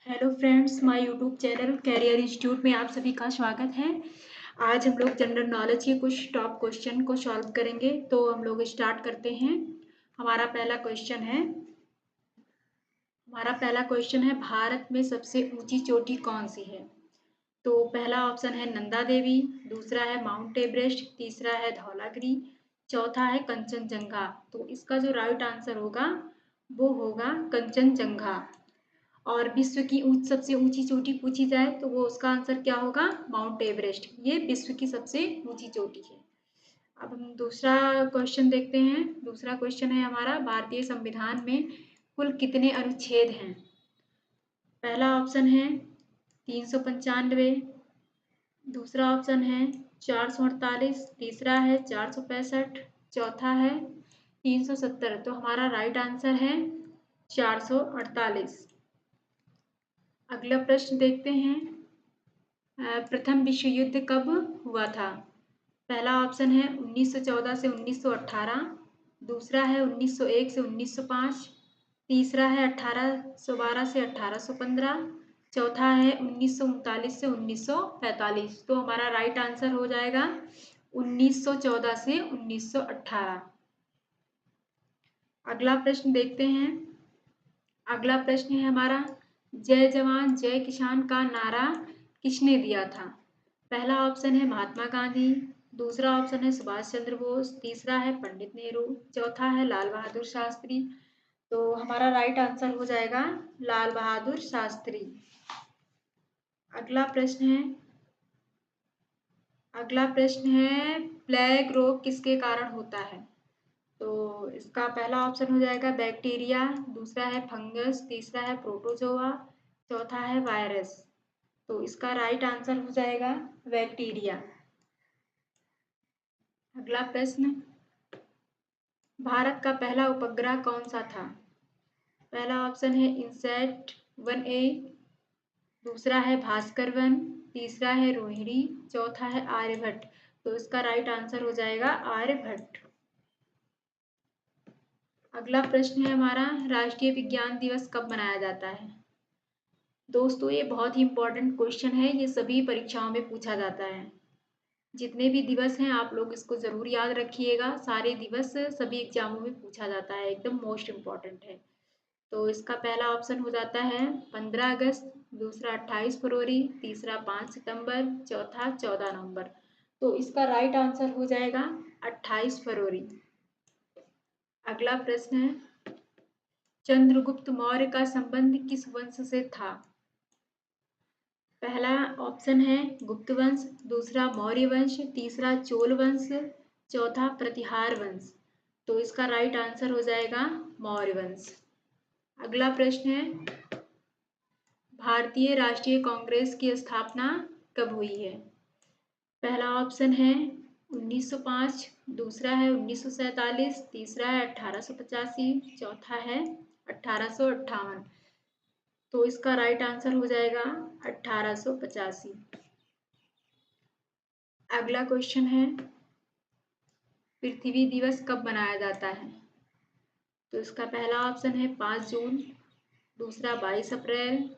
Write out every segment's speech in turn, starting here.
Hello friends, my YouTube channel career institute में आप सभी का स्वागत है। आज हम लोग जनरल नॉलेज के कुछ टॉप क्वेश्चन को सॉल्व करेंगे। तो हम लोग स्टार्ट करते हैं। हमारा पहला क्वेश्चन है भारत में सबसे ऊंची चोटी कौन सी है। तो पहला ऑप्शन है नंदा देवी, दूसरा है माउंट एवरेस्ट, तीसरा है धौलागिरी, चौथा है कंचनजंगा। तो इसका जो राइट आंसर होगा वो होगा कंचनजंगा। और विश्व की सबसे ऊंची चोटी पूछी जाए तो वो उसका आंसर क्या होगा, माउंट एवरेस्ट। ये विश्व की सबसे ऊंची चोटी है। अब हम दूसरा क्वेश्चन देखते हैं। दूसरा क्वेश्चन है हमारा, भारतीय संविधान में कुल कितने अनुच्छेद हैं। पहला ऑप्शन है 395, दूसरा ऑप्शन है 448, तीसरा है 465, चौथा है 370। तो हमारा राइट आंसर है 448। अगला प्रश्न देखते हैं। प्रथम विश्व युद्ध कब हुआ था। पहला ऑप्शन है 1914 से 1918, दूसरा है 1901 से 1905, तीसरा है 1812 से 1815, चौथा है 1939 से 1945। तो हमारा राइट आंसर हो जाएगा 1914 से 1918। अगला प्रश्न देखते हैं। अगला प्रश्न है हमारा, जय जवान जय किसान का नारा किसने दिया था। पहला ऑप्शन है महात्मा गांधी, दूसरा ऑप्शन है सुभाष चंद्र बोस, तीसरा है पंडित नेहरू, चौथा है लाल बहादुर शास्त्री। तो हमारा राइट आंसर हो जाएगा लाल बहादुर शास्त्री। अगला प्रश्न है प्लेग रोग किसके कारण होता है। तो इसका पहला ऑप्शन हो जाएगा बैक्टीरिया, दूसरा है फंगस, तीसरा है प्रोटोजोआ, चौथा है वायरस। तो इसका राइट आंसर हो जाएगा बैक्टीरिया। अगला प्रश्न, भारत का पहला उपग्रह कौन सा था। पहला ऑप्शन है इनसैट 1A, दूसरा है भास्कर 1, तीसरा है रोहिणी, चौथा है आर्यभट्ट। तो इसका राइट आंसर हो जाएगा आर्यभट्ट। अगला प्रश्न है हमारा, राष्ट्रीय विज्ञान दिवस कब मनाया जाता है। दोस्तों ये बहुत ही इंपॉर्टेंट क्वेश्चन है, ये सभी परीक्षाओं में पूछा जाता है। जितने भी दिवस हैं आप लोग इसको ज़रूर याद रखिएगा। सारे दिवस सभी एग्जामों में पूछा जाता है, एकदम मोस्ट इम्पॉर्टेंट है। तो इसका पहला ऑप्शन हो जाता है 15 अगस्त, दूसरा 28 फरवरी, तीसरा 5 सितंबर, चौथा 14 नवंबर। तो इसका राइट आंसर हो जाएगा 28 फरवरी। अगला प्रश्न है, चंद्रगुप्त मौर्य का संबंध किस वंश से था। पहला ऑप्शन है गुप्त वंश, दूसरा मौर्य वंश, तीसरा चोल वंश, चौथा प्रतिहार वंश। तो इसका राइट आंसर हो जाएगा मौर्य वंश। अगला प्रश्न है, भारतीय राष्ट्रीय कांग्रेस की स्थापना कब हुई है। पहला ऑप्शन है 1905, दूसरा है 1947, तीसरा है 1885, चौथा है 1858। तो इसका राइट आंसर हो जाएगा 1885। अगला क्वेश्चन है, पृथ्वी दिवस कब मनाया जाता है। तो इसका पहला ऑप्शन है 5 जून, दूसरा 22 अप्रैल,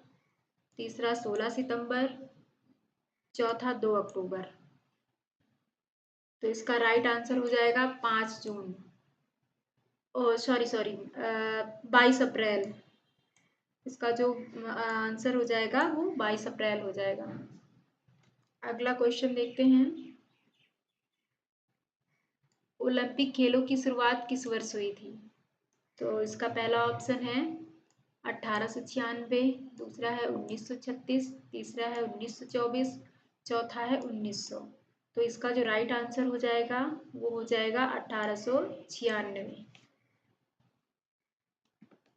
तीसरा 16 सितंबर, चौथा 2 अक्टूबर। तो इसका राइट आंसर हो जाएगा 5 जून। ओ सॉरी 22 अप्रैल। इसका जो आंसर हो जाएगा वो 22 अप्रैल हो जाएगा। अगला क्वेश्चन देखते हैं, ओलंपिक खेलों की शुरुआत किस वर्ष हुई थी। तो इसका पहला ऑप्शन है 1896, दूसरा है 1936, तीसरा है 1924, चौथा है 1900। तो इसका जो राइट आंसर हो जाएगा वो हो जाएगा 1896।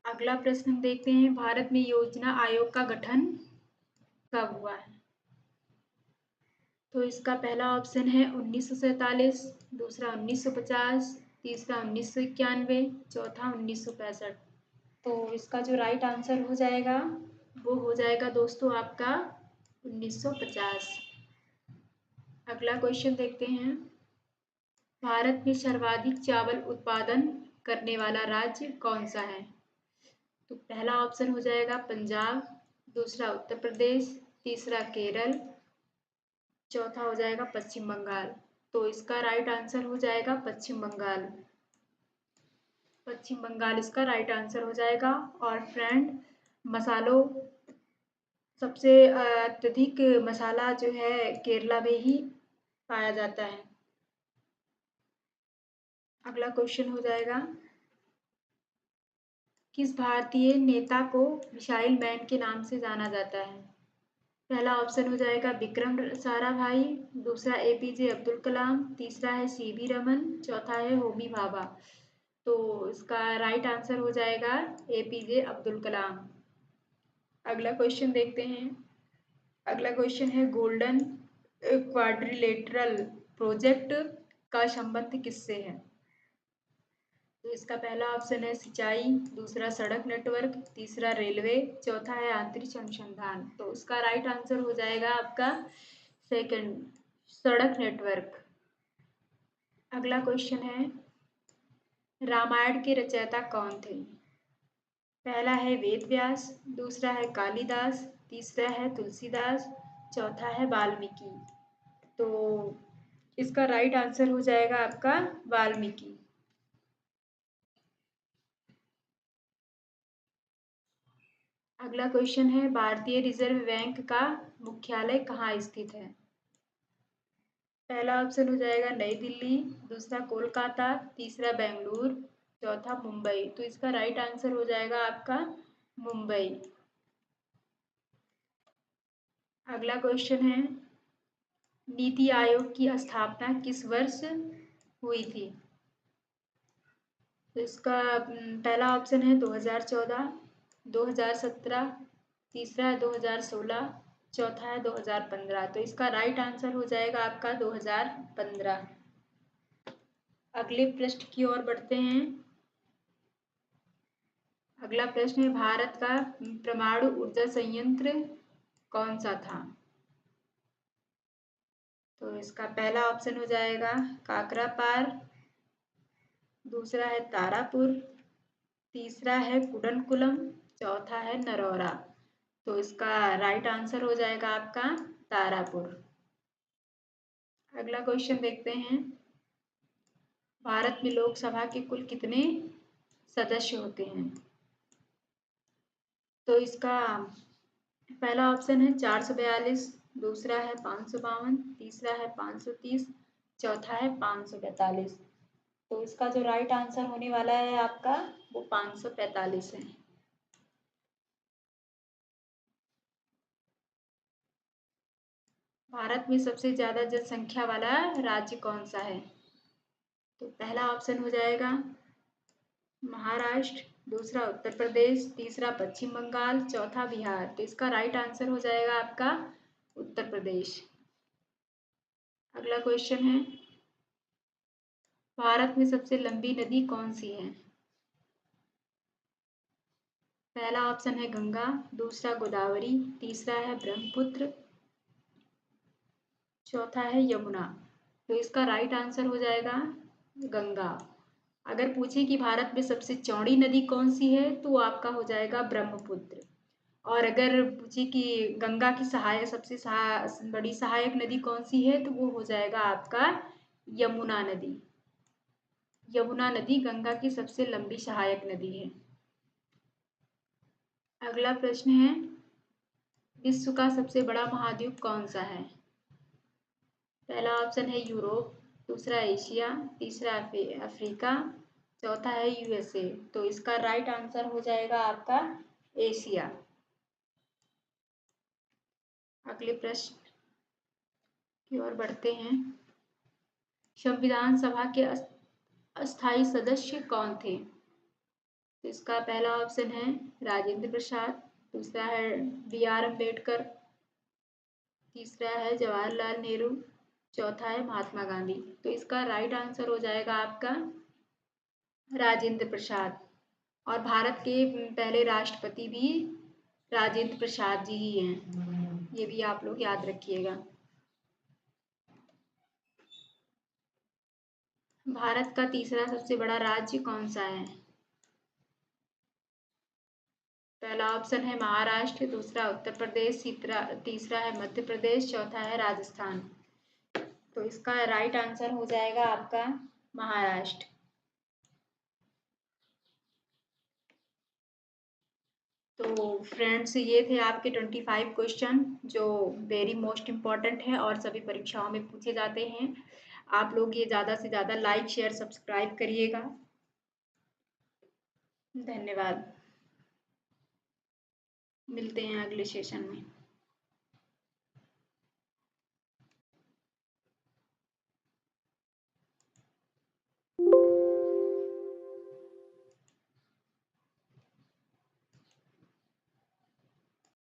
अगला प्रश्न हम देखते हैं, भारत में योजना आयोग का गठन कब हुआ है। तो इसका पहला ऑप्शन है 1947, दूसरा 1950, तीसरा 1991, चौथा 1965। तो इसका जो राइट आंसर हो जाएगा वो हो जाएगा दोस्तों आपका 1950। अगला क्वेश्चन देखते हैं, भारत में सर्वाधिक चावल उत्पादन करने वाला राज्य कौन सा है। तो पहला ऑप्शन हो जाएगा पंजाब, दूसरा उत्तर प्रदेश, तीसरा केरल, चौथा हो जाएगा पश्चिम बंगाल। तो इसका राइट आंसर हो जाएगा पश्चिम बंगाल। पश्चिम बंगाल इसका राइट आंसर हो जाएगा। और फ्रेंड, मसालों सबसे अत्यधिक मसाला जो है केरला में ही पाया जाता है। अगला क्वेश्चन हो जाएगा, किस भारतीय नेता को मिसाइल मैन के नाम से जाना जाता है? पहला ऑप्शन हो जाएगा विक्रम साराभाई, दूसरा एपीजे अब्दुल कलाम, तीसरा है सीवी रमन, चौथा है होमी भाभा। तो इसका राइट आंसर हो जाएगा एपीजे अब्दुल कलाम। अगला क्वेश्चन देखते हैं। अगला क्वेश्चन है, गोल्डन क्वाड्रिलेटरल प्रोजेक्ट का संबंध किससे है? तो इसका पहला ऑप्शन है सिंचाई, दूसरा सड़क नेटवर्क, तीसरा रेलवे, चौथा है अंतरिक्ष अनुसंधान। तो उसका राइट आंसर हो जाएगा आपका सेकंड, सड़क नेटवर्क। अगला क्वेश्चन है, रामायण के रचयिता कौन थे? पहला है वेद व्यास, दूसरा है कालिदास, तीसरा है तुलसीदास, चौथा है वाल्मीकि। तो इसका राइट आंसर हो जाएगा आपका वाल्मीकि। अगला क्वेश्चन है, भारतीय रिजर्व बैंक का मुख्यालय कहाँ स्थित है? पहला ऑप्शन हो जाएगा नई दिल्ली, दूसरा कोलकाता, तीसरा बेंगलुरु, चौथा मुंबई। तो इसका राइट आंसर हो जाएगा आपका मुंबई। अगला क्वेश्चन है, नीति आयोग की स्थापना किस वर्ष हुई थी? तो इसका पहला ऑप्शन है 2014, 2017, तीसरा है 2016, चौथा है 2015। तो इसका राइट आंसर हो जाएगा आपका 2015। अगले प्रश्न की ओर बढ़ते हैं। अगला प्रश्न है, भारत का परमाणु ऊर्जा संयंत्र कौन सा था? तो इसका पहला ऑप्शन हो जाएगा काकरापार, दूसरा है तारापुर, तीसरा है कुडनकुलम, चौथा है नरौरा। तो इसका राइट आंसर हो जाएगा आपका तारापुर। अगला क्वेश्चन देखते हैं, भारत में लोकसभा के कुल कितने सदस्य होते हैं? तो इसका पहला ऑप्शन है 442, दूसरा है 552, तीसरा है 530, चौथा है 545। तो इसका जो राइट आंसर होने वाला है आपका वो 545 है। भारत में सबसे ज्यादा जनसंख्या वाला राज्य कौन सा है? तो पहला ऑप्शन हो जाएगा महाराष्ट्र, दूसरा उत्तर प्रदेश, तीसरा पश्चिम बंगाल, चौथा बिहार। तो इसका राइट आंसर हो जाएगा आपका उत्तर प्रदेश। अगला क्वेश्चन है, भारत में सबसे लंबी नदी कौन सी है? पहला ऑप्शन है गंगा, दूसरा गोदावरी, तीसरा है ब्रह्मपुत्र, चौथा है यमुना। तो इसका राइट आंसर हो जाएगा गंगा। अगर पूछे कि भारत में सबसे चौड़ी नदी कौन सी है तो आपका हो जाएगा ब्रह्मपुत्र। और अगर पूछे कि गंगा की सबसे बड़ी सहायक नदी कौन सी है तो वो हो जाएगा आपका यमुना नदी। यमुना नदी गंगा की सबसे लंबी सहायक नदी है। अगला प्रश्न है, विश्व का सबसे बड़ा महाद्वीप कौन सा है? पहला ऑप्शन है यूरोप, दूसरा एशिया, तीसरा अफ्रीका, चौथा है यूएसए। तो इसका राइट आंसर हो जाएगा आपका एशिया। अगले प्रश्न की ओर बढ़ते हैं। संविधान सभा के अस्थायी सदस्य कौन थे? तो इसका पहला ऑप्शन है राजेंद्र प्रसाद, दूसरा है बी.आर. अम्बेडकर, तीसरा है जवाहरलाल नेहरू, चौथा है महात्मा गांधी। तो इसका राइट आंसर हो जाएगा आपका राजेंद्र प्रसाद। और भारत के पहले राष्ट्रपति भी राजेंद्र प्रसाद जी ही हैं, ये भी आप लोग याद रखिएगा। भारत का तीसरा सबसे बड़ा राज्य कौन सा है? पहला ऑप्शन है महाराष्ट्र, दूसरा उत्तर प्रदेश, तीसरा है मध्य प्रदेश, चौथा है राजस्थान। तो इसका राइट आंसर हो जाएगा आपका महाराष्ट्र। तो फ्रेंड्स, ये थे आपके 25 क्वेश्चन जो वेरी मोस्ट इम्पॉर्टेंट है और सभी परीक्षाओं में पूछे जाते हैं। आप लोग ये ज़्यादा से ज़्यादा लाइक शेयर सब्सक्राइब करिएगा। धन्यवाद। मिलते हैं अगले सेशन में।